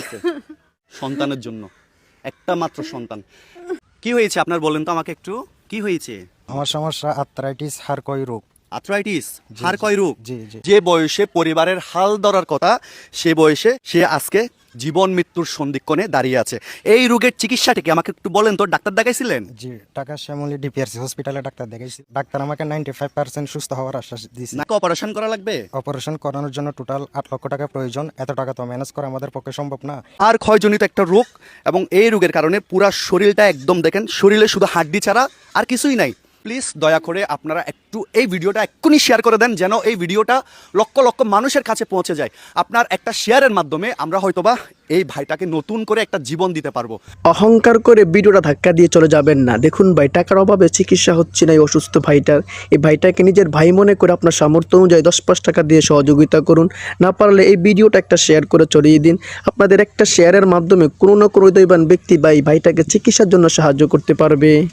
আছে সন্তানের জন্য, একটা মাত্র সন্তান। কি হয়েছে আপনার বলেন তো আমাকে একটু, কি হয়েছে? আমার সমস্যা আর্থ্রাইটিস, হাড় ক্ষয় রোগ। আর্থ্রাইটিস, হাড় ক্ষয় রোগ। জি জি। যে বয়সে পরিবারের হাল ধরার কথা, সে বয়সে সে আজকে জীবন মৃত্যুর সন্ধিক্ষণে দাঁড়িয়ে আছে। এই রোগের চিকিৎসাটা কি আমাকে একটু বলেন তো, ডাক্তার দেখাইছিলেন? জি, ঢাকা শ্যামলী ডিপিআরসি হসপিটালে ডাক্তার দেখাইছি। ডাক্তার আমাকে 95% সুস্থ হওয়ার আশ্বাস দিয়েছে। নাকি অপারেশন করা লাগবে? অপারেশন করানোর জন্য টোটাল 8 লক্ষ টাকা প্রয়োজন। এত টাকা তো ম্যানেজ করা আমাদের পক্ষে সম্ভব না। আর ক্ষয়জনিত একটা রোগ, এবং এই রোগের কারণে পুরা শরীরটা একদম দেখেন, শরীরে শুধু হাড্ডি ছাড়া আর কিছুই নাই। প্লিজ দয়া করে আপনারা একটু এই ভিডিওটা এক্ষুনি শেয়ার করে দেন, যেন এই ভিডিওটা লক্ষ লক্ষ মানুষের কাছে পৌঁছে যায়। আপনার একটা শেয়ারের মাধ্যমে আমরা হয়তোবা এই ভাইটাকে নতুন করে একটা জীবন দিতে পারবো। অহংকার করে ভিডিওটা ধাক্কা দিয়ে চলে যাবেন না। দেখুন ভাই, টাকার অভাবে চিকিৎসা হচ্ছে না এই অসুস্থ ভাইটার। এই ভাইটাকে নিজের ভাই মনে করে আপনার সামর্থ্য অনুযায়ী 10-5 টাকা দিয়ে সহযোগিতা করুন। না পারলে এই ভিডিওটা একটা শেয়ার করে ছড়িয়ে দিন। আপনাদের একটা শেয়ারের মাধ্যমে কোনো না কোনো দৈবান ব্যক্তি বা এই ভাইটাকে চিকিৎসার জন্য সাহায্য করতে পারবে।